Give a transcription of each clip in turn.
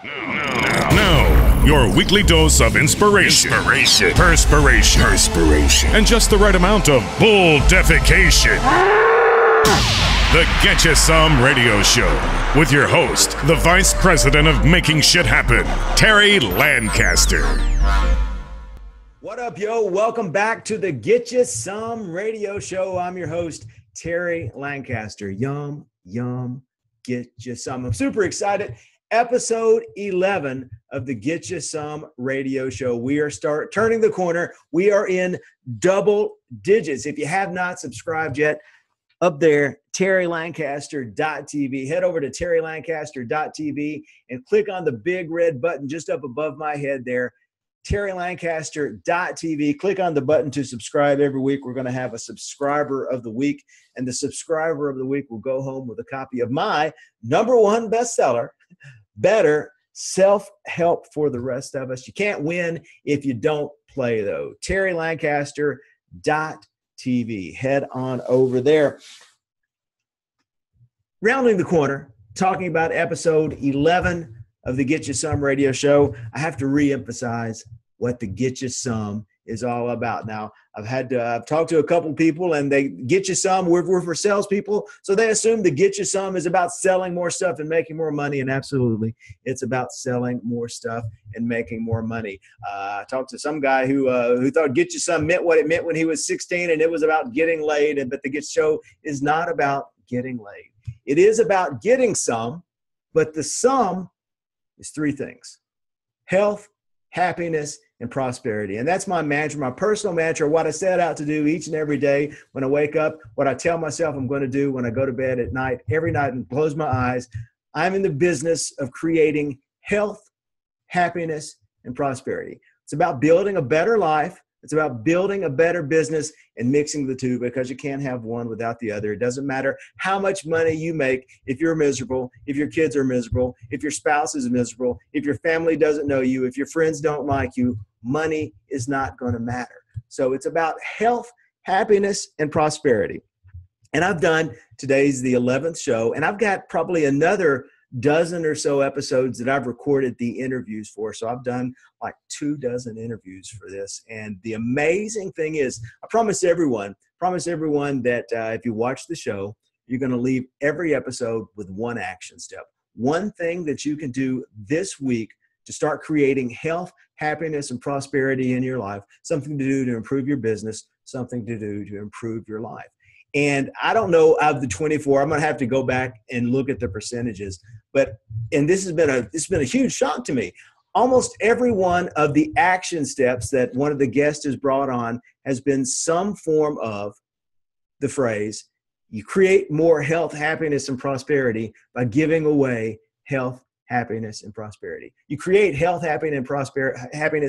Now, your weekly dose of inspiration, perspiration, and just the right amount of bull defecation. The Get You Some Radio Show with your host, the Vice President of Making Shit Happen, Terry Lancaster. What up, yo? Welcome back to the Get You Some Radio Show. I'm your host, Terry Lancaster. Yum, get you some. I'm super excited. Episode 11 of the Get You Some Radio Show. We are turning the corner. We are in double digits. If you have not subscribed yet, up there, terrylancaster.tv. Head over to terrylancaster.tv and click on the big red button just up above my head there, terrylancaster.tv. Click on the button to subscribe. Every week we're going to have a subscriber of the week, and the subscriber of the week will go home with a copy of my #1 bestseller, Better Self-Help for the Rest of Us. You can't win if you don't play, though. terrylancaster.tv. Head on over there. Rounding the corner, talking about episode 11 of the Get You Some Radio Show, I have to reemphasize what the Get You Some is all about. Now, I've talked to a couple people, and they get you some. We're for salespeople, so they assume the Get You Some is about selling more stuff and making more money, and absolutely, it's about selling more stuff and making more money. I talked to some guy who thought Get You Some meant what it meant when he was 16, and it was about getting laid. But the Get Show is not about getting laid. It is about getting some, but the sum is three things: health, happiness, and prosperity. And that's my mantra, my personal mantra, what I set out to do each and every day when I wake up, what I tell myself I'm going to do when I go to bed at night, every night, and close my eyes. I'm in the business of creating health, happiness, and prosperity. It's about building a better life. It's about building a better business and mixing the two, because you can't have one without the other. It doesn't matter how much money you make if you're miserable, if your kids are miserable, if your spouse is miserable, if your family doesn't know you, if your friends don't like you, money is not going to matter. So it's about health, happiness, and prosperity. And today's the 11th show, and I've got probably another dozen or so episodes that I've recorded the interviews for. So I've done like 24 interviews for this. And the amazing thing is, I promise everyone that if you watch the show, you're going to leave every episode with one action step. One thing that you can do this week to start creating health, happiness, and prosperity in your life, something to do to improve your business, something to do to improve your life. And I don't know, out of the 24, I'm going to have to go back and look at the percentages. And this has been a huge shock to me. Almost every one of the action steps that one of the guests has brought on has been some form of the phrase, you create more health, happiness, and prosperity by giving away health, happiness, and prosperity. You create health, happiness,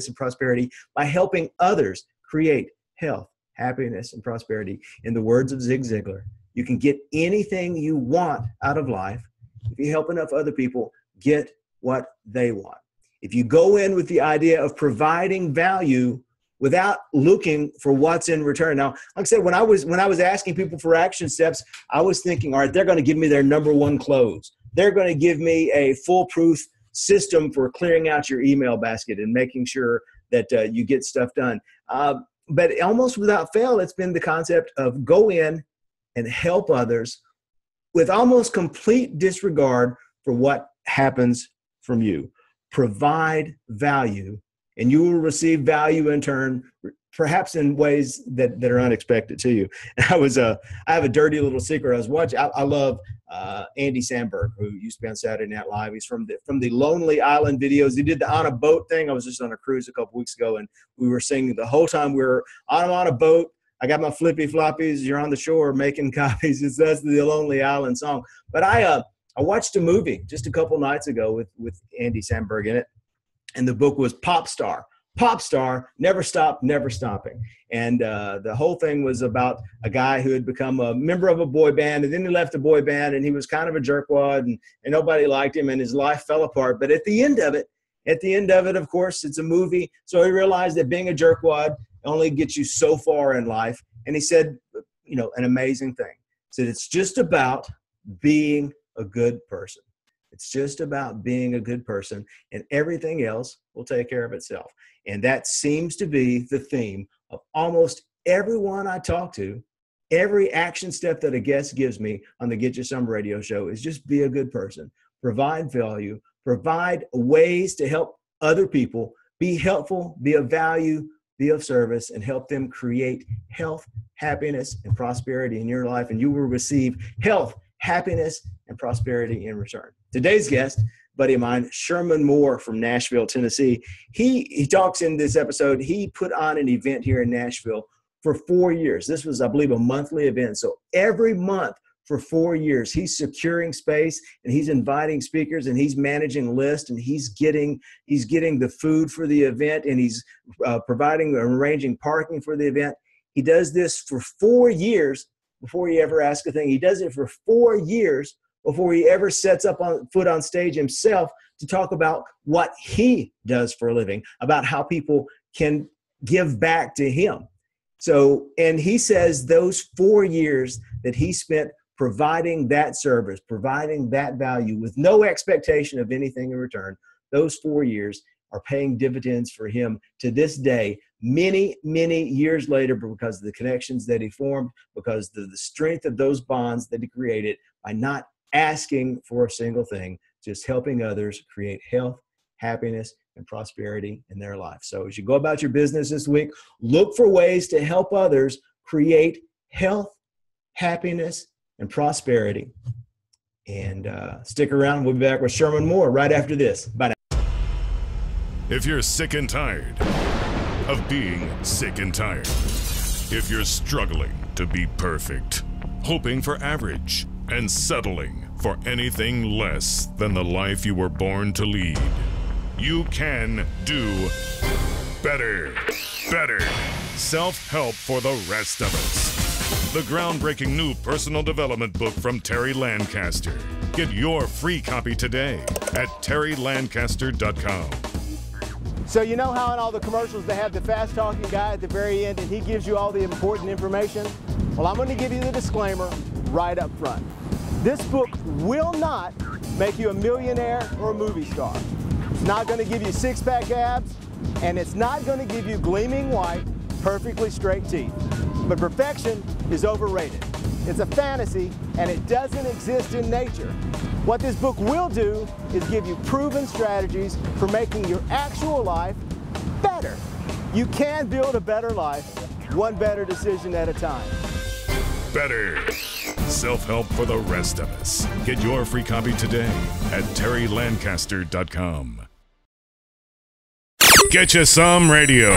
and prosperity by helping others create health, happiness, and prosperity. In the words of Zig Ziglar, you can get anything you want out of life if you help enough other people get what they want. If you go in with the idea of providing value without looking for what's in return. Now, like I said, when I was asking people for action steps, I was thinking, all right, they're going to give me their #1 close. They're going to give me a foolproof system for clearing out your email basket and making sure that you get stuff done. But almost without fail, it's been the concept of go in and help others with almost complete disregard for what happens from you. Provide value, and you will receive value in turn, perhaps in ways that are unexpected to you. And I have a dirty little secret. I love Andy Samberg, who used to be on Saturday Night Live. He's from the Lonely Island videos. He did the On a Boat thing. I was just on a cruise a couple weeks ago, and we were singing the whole time we were on a boat. I got my flippy floppies. You're on the shore making copies. That's the Lonely Island song. But I watched a movie just a couple nights ago with Andy Samberg in it, and the book was Pop Star, Never Stop, Never Stopping. And the whole thing was about a guy who had become a member of a boy band, and then he left the boy band, and he was kind of a jerkwad, and nobody liked him, and his life fell apart. But at the end of it, of course, it's a movie, so he realized that being a jerkwad only gets you so far in life. And he said, an amazing thing. He said, it's just about being a good person. It's just about being a good person, and everything else will take care of itself. And that seems to be the theme of almost everyone I talk to. Every action step that a guest gives me on the Get You Some radio show is just be a good person, provide value, provide ways to help other people, be helpful, be of value, be of service, and help them create health, happiness, and prosperity in your life. And you will receive health, happiness, and prosperity in return. Today's guest, buddy of mine, Sherman Mohr from Nashville, Tennessee. He talks in this episode. He put on an event here in Nashville for 4 years. This was, I believe, a monthly event. So every month for 4 years, he's securing space and he's inviting speakers and he's managing lists and he's getting the food for the event and he's providing and arranging parking for the event. He does this for 4 years before he ever asks a thing. He does it for 4 years before he ever sets up on foot on stage himself to talk about what he does for a living, about how people can give back to him. So, and he says those 4 years that he spent providing that service, providing that value with no expectation of anything in return, those 4 years are paying dividends for him to this day, many, many years later, because of the connections that he formed, because of the strength of those bonds that he created by not asking for a single thing, just helping others create health, happiness, and prosperity in their life. So as you go about your business this week, look for ways to help others create health, happiness, and prosperity. And stick around. We'll be back with Sherman Mohr right after this. Bye now. If you're sick and tired of being sick and tired, if you're struggling to be perfect, hoping for average, and settling for anything less than the life you were born to lead, you can do better. Better. Self-help for the rest of us. The groundbreaking new personal development book from Terry Lancaster. Get your free copy today at terrylancaster.com. So you know how in all the commercials they have the fast-talking guy at the very end and he gives you all the important information? Well, I'm going to give you the disclaimer right up front. This book will not make you a millionaire or a movie star. It's not going to give you six-pack abs, and it's not going to give you gleaming white, perfectly straight teeth. But perfection is overrated. It's a fantasy, and it doesn't exist in nature. What this book will do is give you proven strategies for making your actual life better. You can build a better life, one better decision at a time. Better. Self-help for the rest of us. Get your free copy today at terrylancaster.com. Get You Some Radio.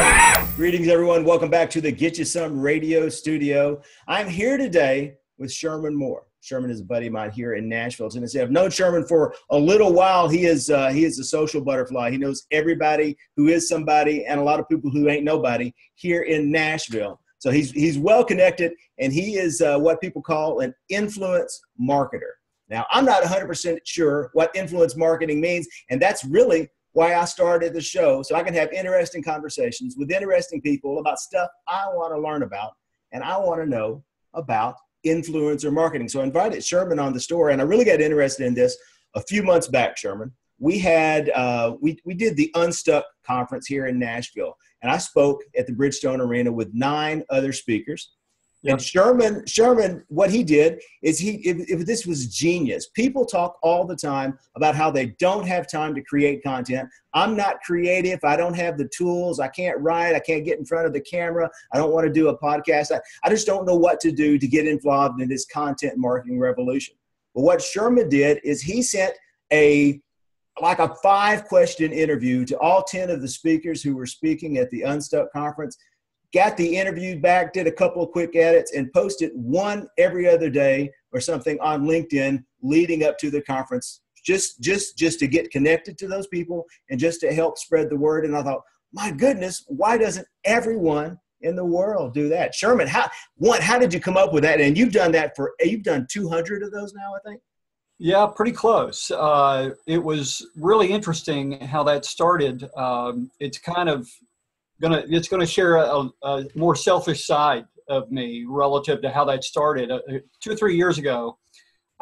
Greetings, everyone. Welcome back to the Get You Some Radio studio. I'm here today with Sherman Mohr. Sherman is a buddy of mine here in Nashville, Tennessee. I've known Sherman for a little while. He is a social butterfly. He knows everybody who is somebody and a lot of people who ain't nobody here in Nashville. So he's well connected, and he is what people call an influence marketer. Now, I'm not 100% sure what influence marketing means, and that's really why I started the show, so I can have interesting conversations with interesting people about stuff I want to learn about, and I want to know about influencer marketing. So I invited Sherman on the store, and I really got interested in this a few months back, Sherman. We had we did the Unstuck conference here in Nashville, and I spoke at the Bridgestone Arena with 9 other speakers. Yep. And Sherman, what he did is if this was genius. People talk all the time about how they don't have time to create content. I'm not creative. I don't have the tools. I can't write. I can't get in front of the camera. I don't want to do a podcast. I just don't know what to do to get involved in this content marketing revolution. But what Sherman did is he sent a 5-question interview to all 10 of the speakers who were speaking at the Unstuck conference, got the interview back, did a couple of quick edits, and posted one every other day or something on LinkedIn leading up to the conference, just to get connected to those people and just to help spread the word. And I thought, my goodness, why doesn't everyone in the world do that? Sherman, how did you come up with that? And you've done 200 of those now, I think. Yeah, pretty close. It was really interesting how that started. It's kind of gonna share a more selfish side of me relative to how that started. 2 or 3 years ago,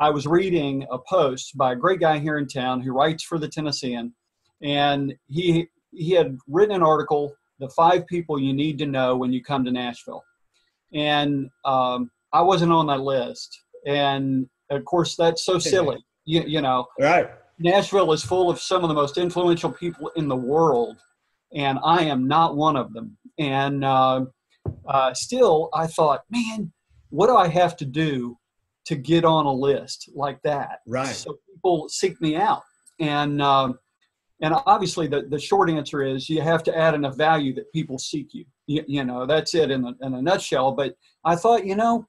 I was reading a post by a great guy here in town who writes for the Tennessean, and he had written an article, "The 5 People You Need to Know When You Come to Nashville." And I wasn't on that list. And of course, that's so silly. You know, Right. Nashville is full of some of the most influential people in the world, and I am not one of them. And still, I thought, man, what do I have to do to get on a list like that? Right. So people seek me out. And obviously, the short answer is you have to add enough value that people seek you. You know, that's it in a nutshell. But I thought, you know,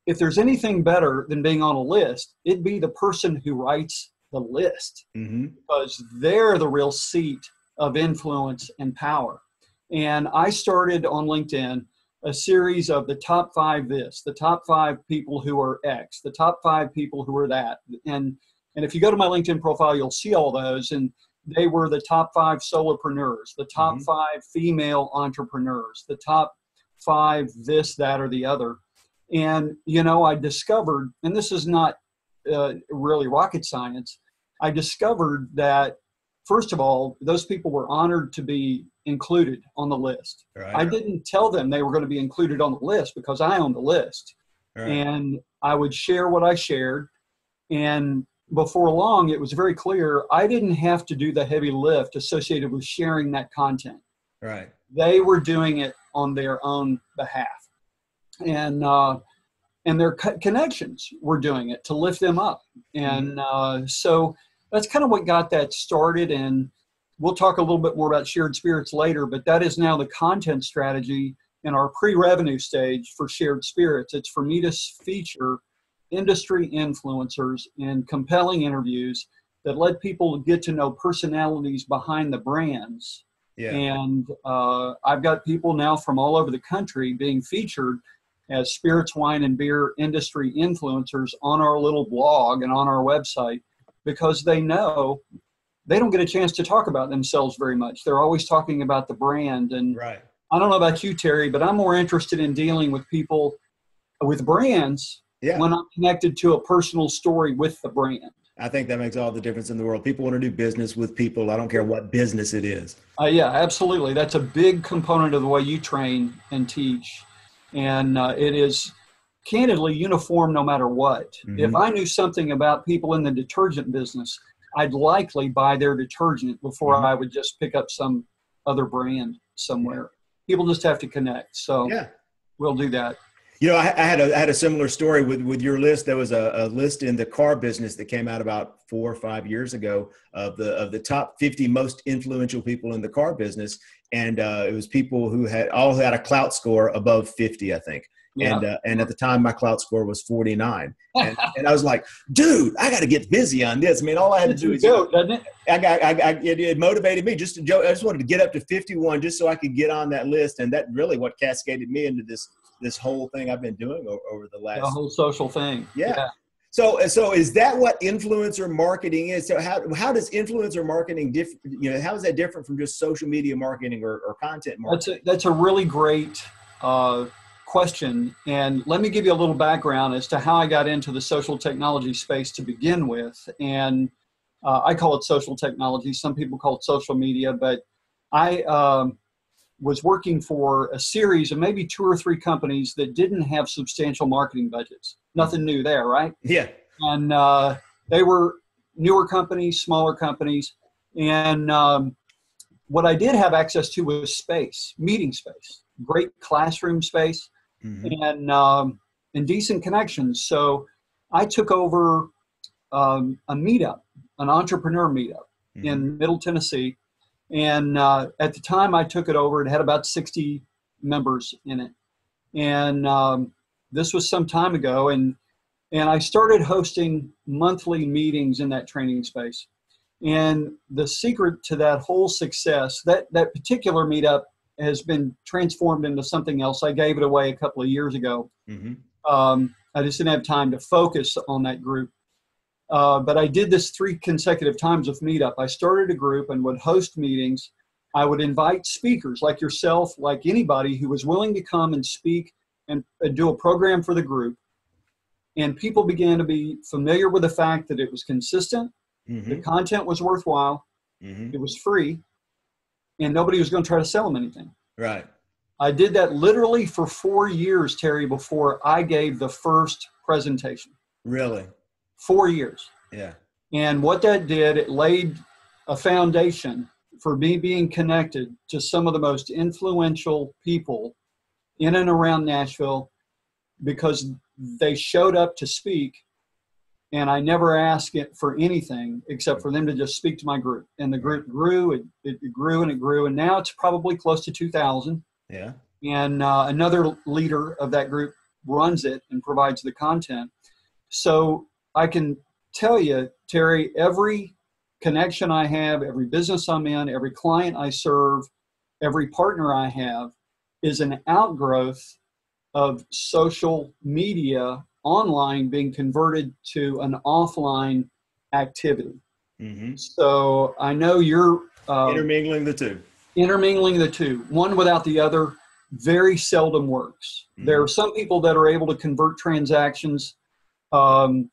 if there's anything better than being on a list, it'd be the person who writes the list, because they're the real seat of influence and power. And I started on LinkedIn a series of the top 5 this, the top 5 people who are X, the top 5 people who are that. And if you go to my LinkedIn profile, you'll see all those. And they were the top 5 solopreneurs, the top 5 female entrepreneurs, the top 5 this, that, or the other. And, you know, I discovered, and this is not really rocket science, I discovered that, first of all, those people were honored to be included on the list. Right. I didn't tell them they were going to be included on the list because I own the list. Right. And I would share what I shared. And before long, it was very clear I didn't have to do the heavy lift associated with sharing that content. Right. They were doing it on their own behalf. And their connections were doing it to lift them up. And so that's kind of what got that started. And we'll talk a little bit more about Shared Spirits later, but that is now the content strategy in our pre-revenue stage for Shared Spirits. It's for me to feature industry influencers in compelling interviews that let people get to know personalities behind the brands. Yeah. And I've got people now from all over the country being featured as spirits, wine, and beer industry influencers on our little blog and on our website, because they know they don't get a chance to talk about themselves very much. They're always talking about the brand. And Right. I don't know about you, Terry, but I'm more interested in dealing with people with brands when I'm connected to a personal story with the brand. I think that makes all the difference in the world. People want to do business with people. I don't care what business it is. Yeah, absolutely. That's a big component of the way you train and teach. And it is candidly uniform no matter what. If I knew something about people in the detergent business, I'd likely buy their detergent before I would just pick up some other brand somewhere. People just have to connect. So we'll do that. You know, I had a similar story with your list. There was a list in the car business that came out about 4 or 5 years ago of the top 50 most influential people in the car business, and it was people who had a clout score above 50, I think. Yeah. And at the time, my clout score was 49, and I was like, dude, I got to get busy on this. I mean, all I had to do is doesn't it? It motivated me I just wanted to get up to 51 just so I could get on that list, and that really what cascaded me into this whole thing I've been doing over the last. The whole social thing. Yeah. So is that what influencer marketing is? So how does influencer marketing how is that different from just social media marketing or content marketing? That's a really great question. And let me give you a little background as to how I got into the social technology space to begin with. And I call it social technology. Some people call it social media, but I was working for a series of maybe 2 or 3 companies that didn't have substantial marketing budgets. Nothing new there, right? Yeah. And they were newer companies, smaller companies. And what I did have access to was space, meeting space, great classroom space, and decent connections. So I took over a meetup, an entrepreneur meetup in Middle Tennessee. And at the time I took it over, it had about 60 members in it. And this was some time ago. And I started hosting monthly meetings in that training space. And the secret to that whole success, that particular meetup has been transformed into something else. I gave it away a couple of years ago. I just didn't have time to focus on that group. But I did this 3 consecutive times with Meetup. I started a group and would host meetings. I would invite speakers like yourself, like anybody who was willing to come and speak and do a program for the group. And people began to be familiar with the fact that it was consistent, Mm-hmm. the content was worthwhile, Mm-hmm. it was free, and nobody was going to try to sell them anything. Right. I did that literally for 4 years, Terry, before I gave the first presentation. Really? 4 years. Yeah. And what that did, it laid a foundation for me being connected to some of the most influential people in and around Nashville, because they showed up to speak, and I never asked it for anything except for them to just speak to my group. And the group grew, it grew and it grew, and now it's probably close to 2,000. Yeah. And another leader of that group runs it and provides the content. So I can tell you, Terry, every connection I have, every business I'm in, every client I serve, every partner I have is an outgrowth of social media online being converted to an offline activity. Mm-hmm. So I know you're Intermingling the two. intermingling the two. One without the other very seldom works. Mm-hmm. There are some people that are able to convert transactions, all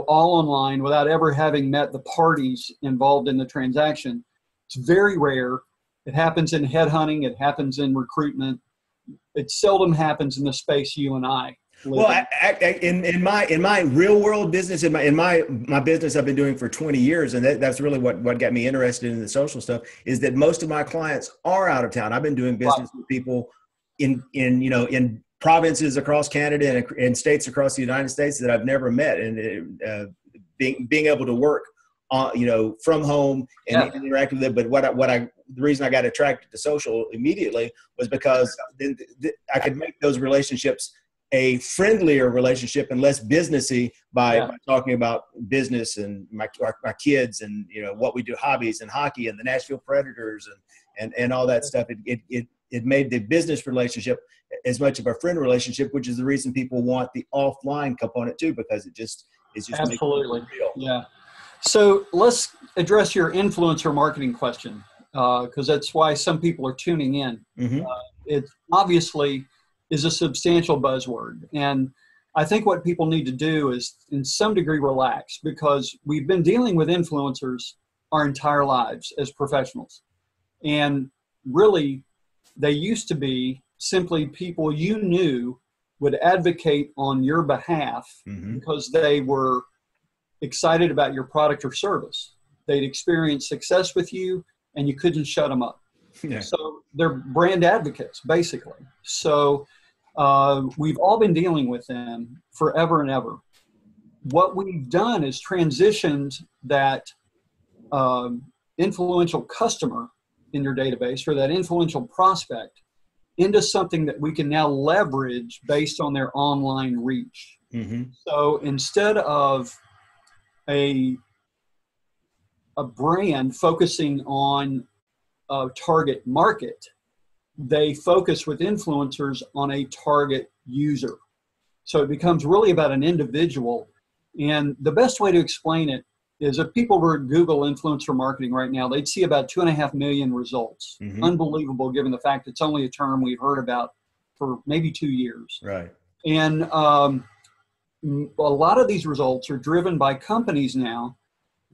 online without ever having met the parties involved in the transaction. It's very rare. It happens in headhunting. It happens in recruitment. It seldom happens in the space you and I live in. In my real world business, in my business I've been doing for 20 years, and that's really what got me interested in the social stuff, is that most of my clients are out of town. I've been doing business with people in provinces across Canada and in states across the United States that I've never met, and being able to work from home and interact with it. But the reason I got attracted to social immediately was because I could make those relationships a friendlier relationship and less businessy by talking about business and my kids and what we do, hobbies and hockey and the Nashville Predators and all that stuff. It made the business relationship as much of a friend relationship, which is the reason people want the offline component too, because it's just absolutely real. Yeah. So let's address your influencer marketing question, because that's why some people are tuning in. Mm-hmm. It obviously is a substantial buzzword. And I think what people need to do is in some degree relax, because we've been dealing with influencers our entire lives as professionals. And really, they used to be simply people you knew would advocate on your behalf because they were excited about your product or service. They'd experienced success with you and you couldn't shut them up. Yeah. So they're brand advocates, basically. So we've all been dealing with them forever and ever. What we've done is transitioned that influential customer in your database, or that influential prospect, into something that we can now leverage based on their online reach. Mm-hmm. So instead of a brand focusing on a target market, they focus with influencers on a target user. So it becomes really about an individual. And the best way to explain it is if people were to Google influencer marketing right now, they'd see about 2.5 million results. Mm-hmm. Unbelievable, given the fact it's only a term we've heard about for maybe 2 years. Right. And a lot of these results are driven by companies now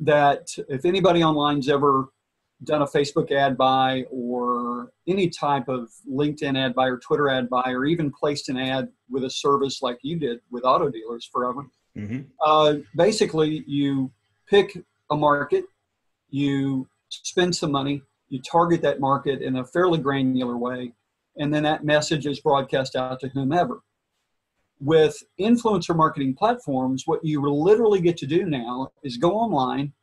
that, if anybody online's ever done a Facebook ad buy or any type of LinkedIn ad buy or Twitter ad buy, or even placed an ad with a service like you did with auto dealers forever, basically you pick a market, you spend some money, you target that market in a fairly granular way, and then that message is broadcast out to whomever. With influencer marketing platforms, what you literally get to do now is go online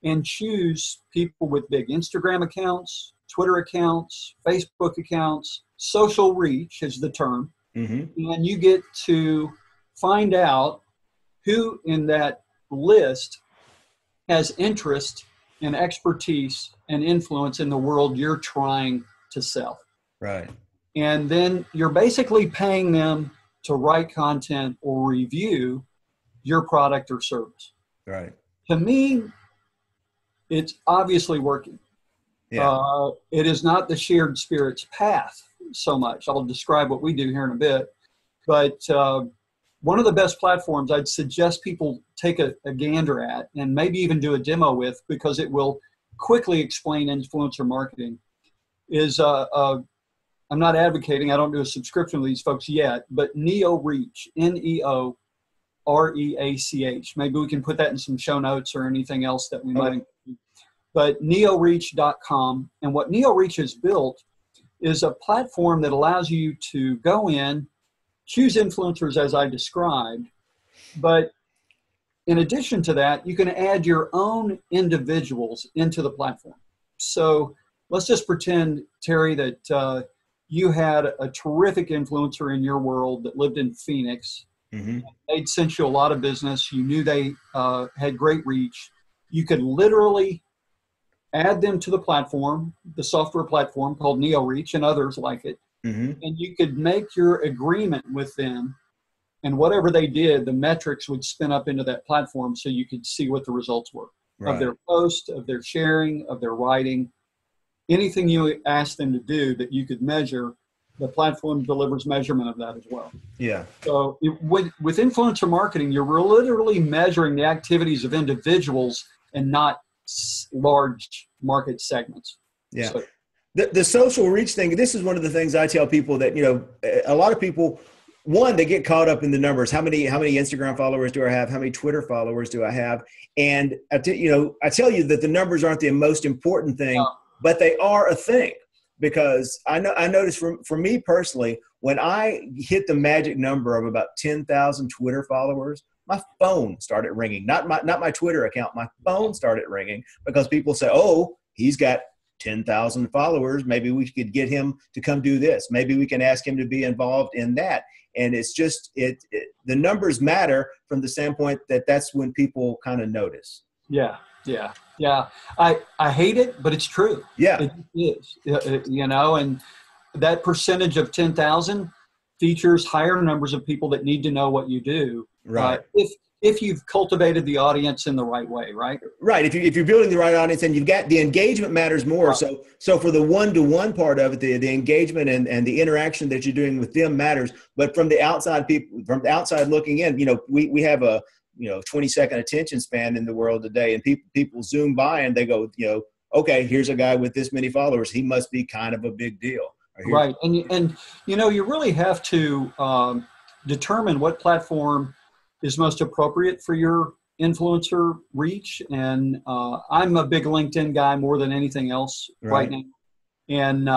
and choose people with big Instagram accounts, Twitter accounts, Facebook accounts. Social reach is the term. Mm-hmm. And you get to find out who in that list has interest and expertise and influence in the world you're trying to sell. Right. And then you're basically paying them to write content or review your product or service. Right. To me, it's obviously working. Yeah. It is not the shared spirits path so much. I'll describe what we do here in a bit. But one of the best platforms I'd suggest people take a gander at and maybe even do a demo with, because it will quickly explain influencer marketing, is I'm not advocating, I don't do a subscription with these folks yet, but NeoReach, NeoReach. Maybe we can put that in some show notes or anything else that we might include. But neoreach.com. And what NeoReach has built is a platform that allows you to go in, choose influencers as I described, but in addition to that, you can add your own individuals into the platform. So let's just pretend, Terry, that you had a terrific influencer in your world that lived in Phoenix. Mm-hmm. They'd sent you a lot of business. You knew they had great reach. You could literally add them to the platform, the software platform called NeoReach and others like it. Mm-hmm. And you could make your agreement with them, and whatever they did, the metrics would spin up into that platform so you could see what the results were of their post, of their sharing, of their writing. Anything you ask them to do that you could measure, the platform delivers measurement of that as well. Yeah. So with influencer marketing, you're literally measuring the activities of individuals and not large market segments. Yeah. So, the social reach thing, this is one of the things I tell people that, a lot of people, one, they get caught up in the numbers. How many Instagram followers do I have? How many Twitter followers do I have? And I tell you that the numbers aren't the most important thing, but they are a thing, because I noticed for me personally, when I hit the magic number of about 10,000 Twitter followers, my phone started ringing. Not my Twitter account. My phone started ringing because people say, "Oh, he's got 10,000 followers. Maybe we could get him to come do this. Maybe we can ask him to be involved in that." And it's just the numbers matter from the standpoint that that's when people kind of notice. Yeah. I hate it, but it's true. Yeah, it is. And that percentage of 10,000 features higher numbers of people that need to know what you do. Right. If you've cultivated the audience in the right way, right? Right. If you're building the right audience and you've got the engagement matters more. Right. So for the one-to-one part of it, the engagement and the interaction that you're doing with them matters. But from the outside looking in, we have a 20-second attention span in the world today, and people zoom by and they go, okay, here's a guy with this many followers. He must be kind of a big deal. Right. And you really have to determine what platform is most appropriate for your influencer reach. And I'm a big LinkedIn guy more than anything else right now. And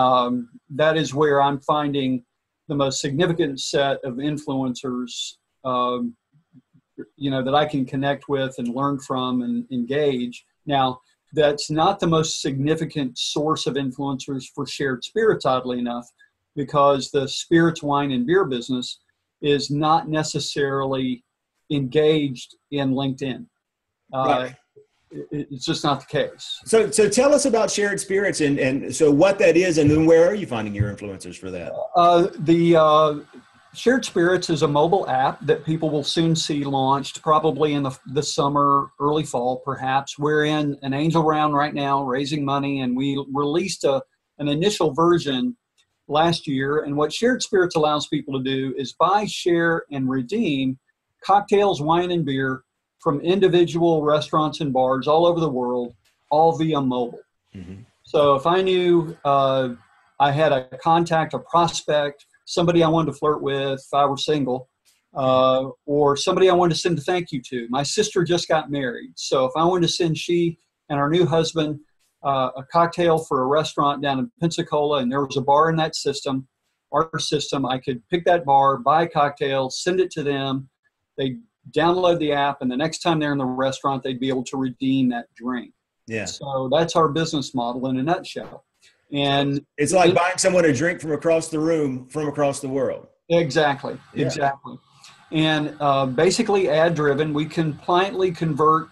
that is where I'm finding the most significant set of influencers, that I can connect with and learn from and engage. Now, that's not the most significant source of influencers for Shared Spirits, oddly enough, because the spirits, wine, and beer business is not necessarily engaged in LinkedIn. Right. It's just not the case. So tell us about Shared Spirits and so what that is, and then where are you finding your influencers for that? The Shared Spirits is a mobile app that people will soon see launched, probably in the summer, early fall, perhaps. We're in an angel round right now, raising money, and we released an initial version last year. And what Shared Spirits allows people to do is buy, share, and redeem cocktails, wine, and beer from individual restaurants and bars all over the world, all via mobile. Mm-hmm. So if I knew I had a contact, a prospect, somebody I wanted to flirt with if I were single, or somebody I wanted to send a thank you to. My sister just got married. So if I wanted to send she and her new husband a cocktail for a restaurant down in Pensacola, and there was a bar in that system, our system, I could pick that bar, buy a cocktail, send it to them. They download the app, and the next time they're in the restaurant, they'd be able to redeem that drink. Yeah. So that's our business model in a nutshell. And it's like buying someone a drink from across the room, from across the world. Exactly. Yeah. Exactly. And basically ad driven, we compliantly convert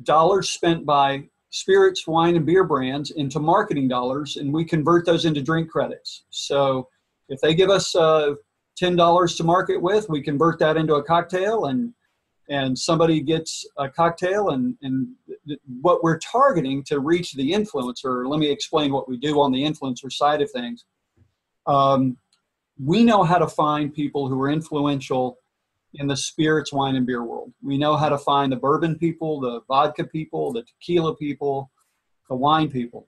dollars spent by spirits, wine, and beer brands into marketing dollars, and we convert those into drink credits. So if they give us $10 to market with, we convert that into a cocktail, and somebody gets a cocktail, and what we're targeting to reach the influencer. Let me explain what we do on the influencer side of things. We know how to find people who are influential in the spirits, wine, and beer world. We know how to find the bourbon people, the vodka people, the tequila people, the wine people.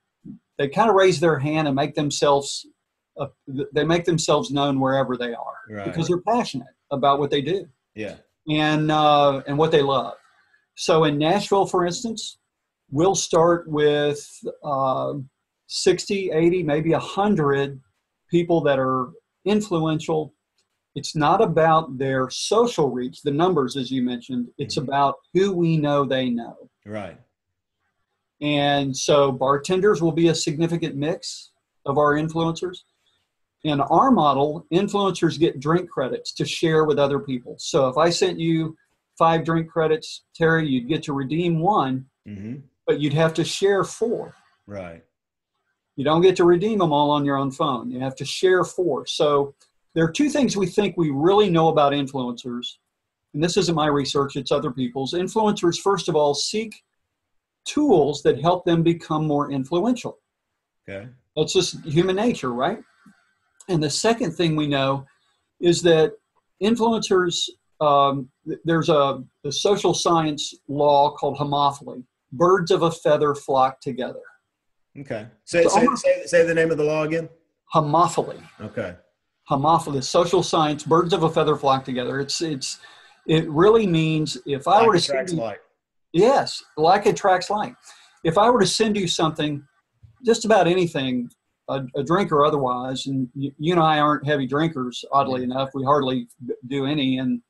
They kind of raise their hand and make themselves known wherever they are, Right. because they're passionate about what they do. Yeah. And what they love. So in Nashville, for instance, we'll start with 60, 80, maybe 100 people that are influential. It's not about their social reach, the numbers, as you mentioned. It's about who we know they know. Right. And so bartenders will be a significant mix of our influencers. In our model, influencers get drink credits to share with other people. So if I sent you 5 drink credits, Terry, you'd get to redeem 1, but you'd have to share 4. Right. You don't get to redeem them all on your own phone. You have to share 4. So there are 2 things we think we really know about influencers. And this isn't my research, it's other people's. Influencers, first of all, seek tools that help them become more influential. Okay. That's just human nature, right? And the second thing we know is that influencers, there's the social science law called homophily. Birds of a feather flock together. Okay. Say the name of the law again. Homophily. Okay. Homophily. Social science. Birds of a feather flock together. It really means if I were to send you, yes, like attracts like. If I were to send you something, just about anything, a drink or otherwise, and you and I aren't heavy drinkers, oddly enough. We hardly do any. And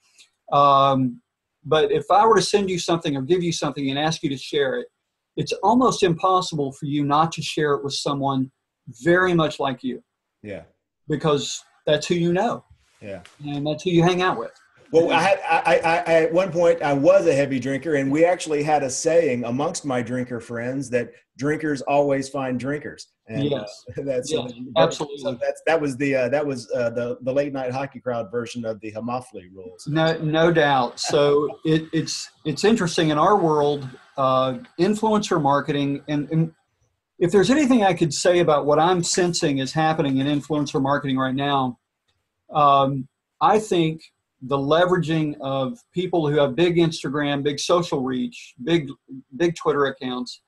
but if I were to send you something or give you something and ask you to share it, it's almost impossible for you not to share it with someone very much like you. Yeah. Because that's who you know. Yeah. And that's who you hang out with. Well, I at one point I was a heavy drinker, and we actually had a saying amongst my drinker friends that drinkers always find drinkers. And yes, So absolutely. that was the late night hockey crowd version of the homophily rules. No doubt. So it's interesting in our world, influencer marketing, and if there's anything I could say about what I'm sensing is happening in influencer marketing right now, I think the leveraging of people who have big Instagram, big social reach, big Twitter accounts,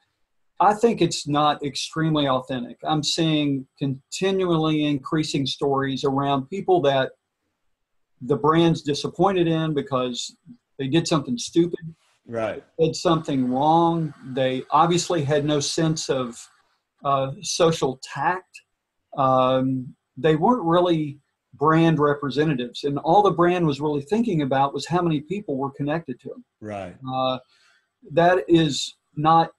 I think it's not extremely authentic. I'm seeing continually increasing stories around people that the brand's disappointed in because they did something stupid, right? Did something wrong. They obviously had no sense of social tact. They weren't really brand representatives, and all the brand was really thinking about was how many people were connected to them. Right. That is not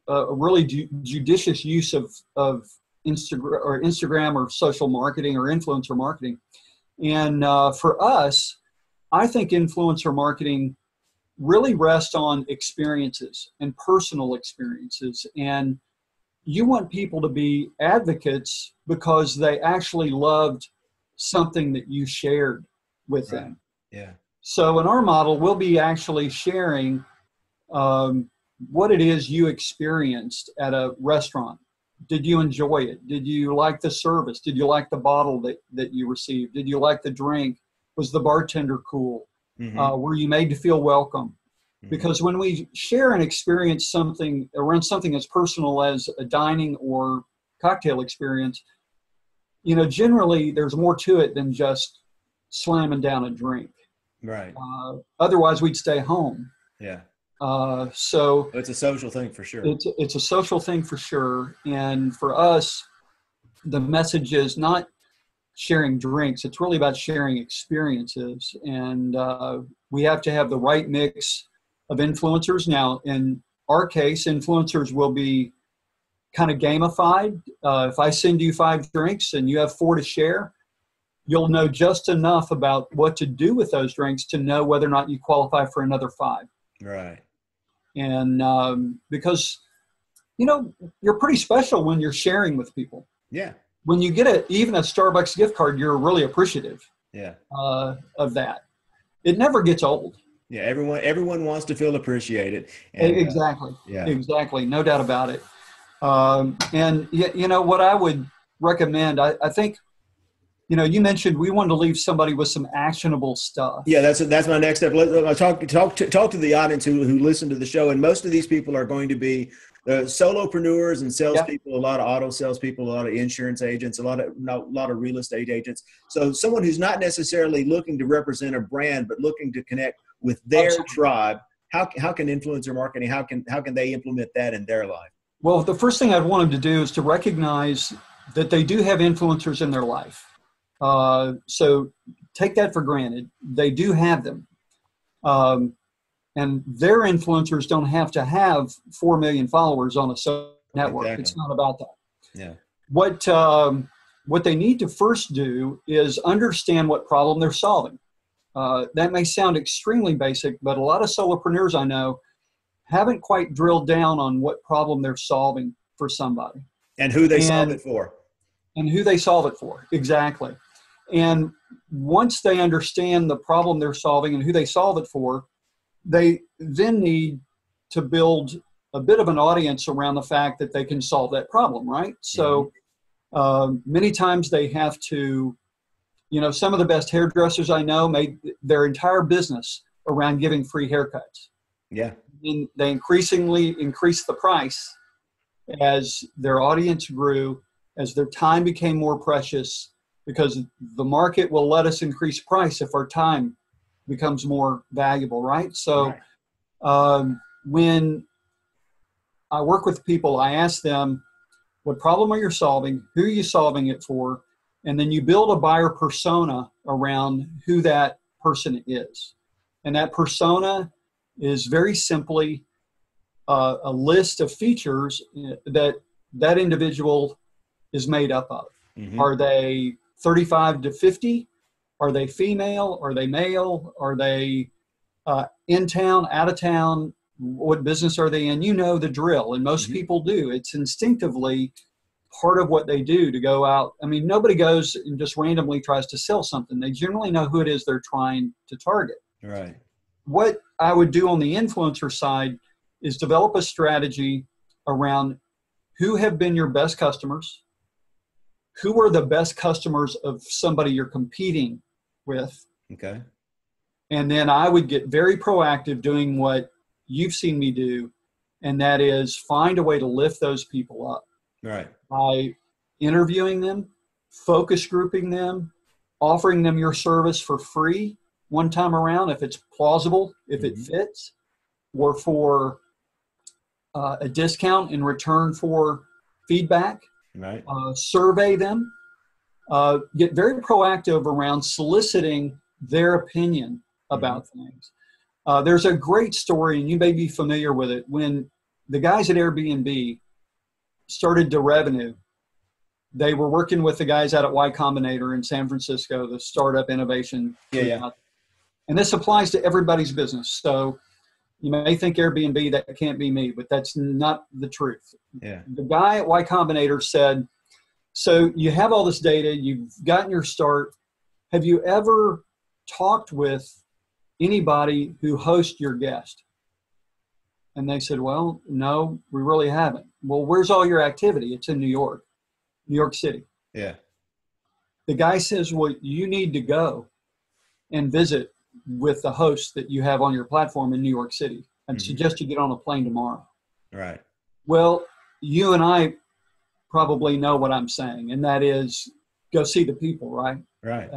a really judicious use of Instagram or social marketing or influencer marketing. And for us, I think influencer marketing really rests on experiences and personal experiences. And you want people to be advocates because they actually loved something that you shared with them. Yeah. So in our model, we'll be actually sharing what it is you experienced at a restaurant. Did you enjoy it? Did you like the service? Did you like the bottle that you received? Did you like the drink? Was the bartender cool? Were you made to feel welcome? Because when we share and experience something around something as personal as a dining or cocktail experience, generally there's more to it than just slamming down a drink. Right. Otherwise, we'd stay home. Yeah. So it's a social thing for sure. It's a social thing for sure. And for us, the message is not sharing drinks. It's really about sharing experiences. And we have to have the right mix of influencers. Now, in our case, influencers will be kind of gamified. If I send you 5 drinks and you have 4 to share, you'll know just enough about what to do with those drinks to know whether or not you qualify for another 5. Right. And because, you're pretty special when you're sharing with people. Yeah. When you get even a Starbucks gift card, you're really appreciative. Yeah. Of that. It never gets old. Yeah. Everyone wants to feel appreciated. And, exactly. Yeah. Exactly. No doubt about it. And what I would recommend, I think You know, you mentioned we wanted to leave somebody with some actionable stuff. Yeah, that's my next step. Talk to the audience who listen to the show, and most of these people are going to be solopreneurs and salespeople. A lot of auto salespeople, a lot of insurance agents, a lot of real estate agents. So someone who's not necessarily looking to represent a brand, but looking to connect with their tribe. How can influencer marketing? How can they implement that in their life? Well, the first thing I'd want them to do is to recognize that they do have influencers in their life. So take that for granted. They do have them. And their influencers don't have to have 4 million followers on a social network. Exactly. It's not about that. Yeah. What they need to first do is understand what problem they're solving. That may sound extremely basic, but a lot of solopreneurs I know haven't quite drilled down on what problem they're solving for somebody. And who they solve it for. And who they solve it for, exactly. And once they understand the problem they're solving and who they solve it for, they then need to build a bit of an audience around the fact that they can solve that problem, right? So many times they have to, you know, some of the best hairdressers I know made their entire business around giving free haircuts. Yeah. And they increasingly increased the price as their audience grew, as their time became more precious, because the market will let us increase price if our time becomes more valuable, right? So when I work with people, I ask them, what problem are you solving? Who are you solving it for? And then you build a buyer persona around who that person is. And that persona is very simply a list of features that individual is made up of. Mm-hmm. Are they 35 to 50? Are they female? Are they male? Are they in town, out of town? What business are they in? You know the drill, and most people do. It's instinctively part of what they do to go out. I mean, nobody goes and just randomly tries to sell something. They generally know who it is they're trying to target. Right. What I would do on the influencer side is develop a strategy around who have been your best customers, who are the best customers of somebody you're competing with. Okay. And then I would get very proactive doing what you've seen me do, and that is find a way to lift those people up. Right. By interviewing them, focus grouping them, offering them your service for free one time around if it's plausible, if it fits, or for a discount in return for feedback. Right. Survey them. Get very proactive around soliciting their opinion about things. There's a great story, and you may be familiar with it. When the guys at Airbnb started to revenue, they were working with the guys out at Y Combinator in San Francisco, the startup innovation. Yeah. And this applies to everybody's business. So you may think Airbnb, that can't be me, but that's not the truth. Yeah. The guy at Y Combinator said, so you have all this data, you've gotten your start. Have you ever talked with anybody who hosts your guest? And they said, well, no, we really haven't. Well, where's all your activity? It's in New York City. Yeah. The guy says, well, you need to go and visit with the host that you have on your platform in New York City. I'd suggest you get on a plane tomorrow. Right. Well, you and I probably know what I'm saying, and that is go see the people, right? Right.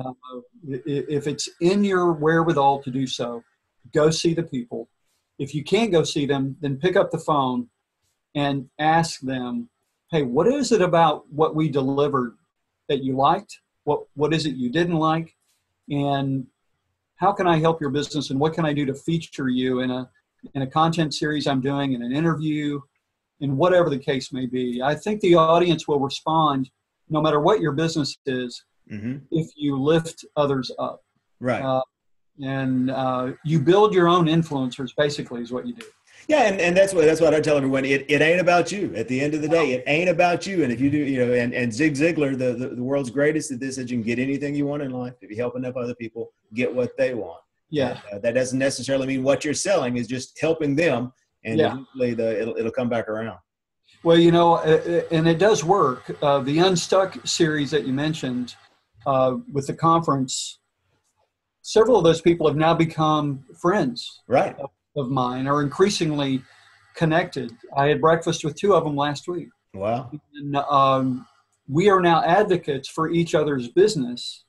If it's in your wherewithal to do so, go see the people. If you can't go see them, then pick up the phone and ask them, hey, what is it about what we delivered that you liked? What is it you didn't like? And how can I help your business? And what can I do to feature you in a content series I'm doing, in an interview, in whatever the case may be? I think the audience will respond no matter what your business is if you lift others up. Right. And you build your own influencers, basically, is what you do. Yeah, and that's what I tell everyone. It ain't about you. At the end of the day, it ain't about you. And if you do, and Zig Ziglar, the world's greatest at this, is you can get anything you want in life if you help enough other people get what they want. Yeah. And, that doesn't necessarily mean what you're selling is just helping them, and eventually it'll come back around. Well, and it does work. The Unstuck series that you mentioned with the conference, several of those people have now become friends Right. of mine, are increasingly connected. I had breakfast with 2 of them last week. Wow. And we are now advocates for each other's business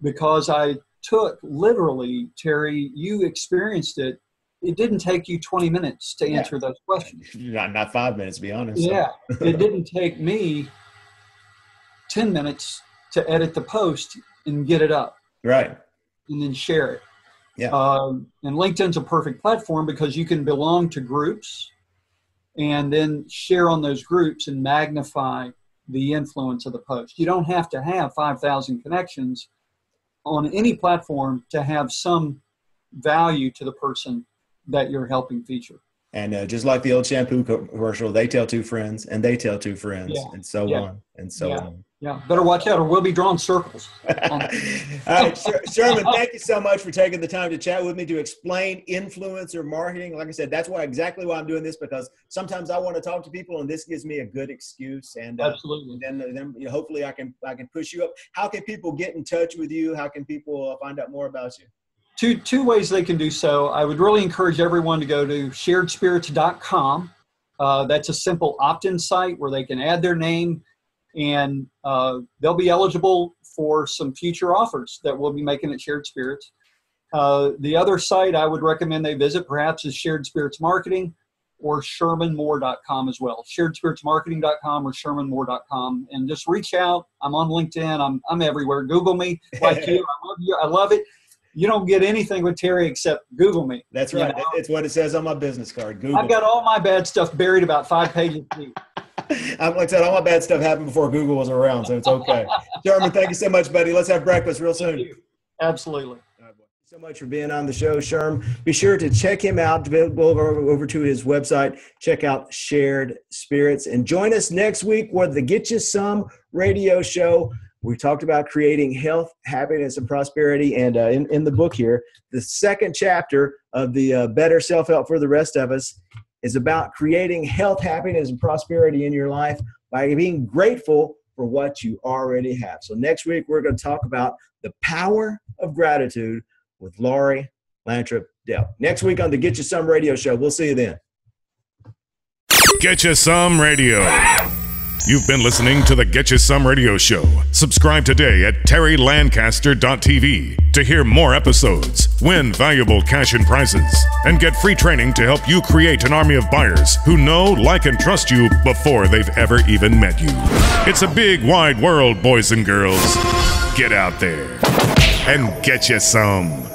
because I took literally, Terry, you experienced it. It didn't take you 20 minutes to answer those questions. Not 5 minutes, to be honest. Yeah. It didn't take me 10 minutes to edit the post and get it up. Right. And then share it. Yeah. And LinkedIn's a perfect platform because you can belong to groups and then share on those groups and magnify the influence of the post. You don't have to have 5,000 connections on any platform to have some value to the person that you're helping feature. And just like the old shampoo commercial, they tell 2 friends and they tell 2 friends and so on and so on. Yeah, better watch out or we'll be drawing circles. All right, Sherman, thank you so much for taking the time to chat with me to explain influencer marketing. Like I said, that's exactly why I'm doing this, because sometimes I want to talk to people, and this gives me a good excuse. And absolutely, then hopefully I can push you up. How can people get in touch with you? How can people find out more about you? Two ways they can do so. I would really encourage everyone to go to sharedspirits.com. That's a simple opt-in site where they can add their name, and they'll be eligible for some future offers that we'll be making at Shared Spirits. The other site I would recommend they visit perhaps is Shared Spirits Marketing or ShermanMohr.com as well. SharedSpiritsMarketing.com or ShermanMohr.com, and just reach out. I'm on LinkedIn. I'm everywhere. Google me like you. I love you. I love it. You don't get anything with Terry except Google me. That's right. You know? It's what it says on my business card. Google. I've got all my bad stuff buried about 5 pages deep. Like I said, all my bad stuff happened before Google was around, so it's okay. Sherman, thank you so much, buddy. Let's have breakfast real soon. Absolutely. Thank you so much for being on the show, Sherman. Be sure to check him out. Go over to his website. Check out Shared Spirits. And join us next week for the Get You Some radio show. We talked about creating health, happiness, and prosperity. And in the book here, the second chapter of the Better Self-Help for the Rest of Us is about creating health, happiness, and prosperity in your life by being grateful for what you already have. So next week, we're going to talk about the power of gratitude with Laurie Lantrip Delp. Next week on the Get You Some radio show. We'll see you then. Get You Some Radio. You've been listening to the Get You Some Radio Show. Subscribe today at terrylancaster.tv to hear more episodes, win valuable cash and prizes, and get free training to help you create an army of buyers who know, like, and trust you before they've ever even met you. It's a big, wide world, boys and girls. Get out there and get you some.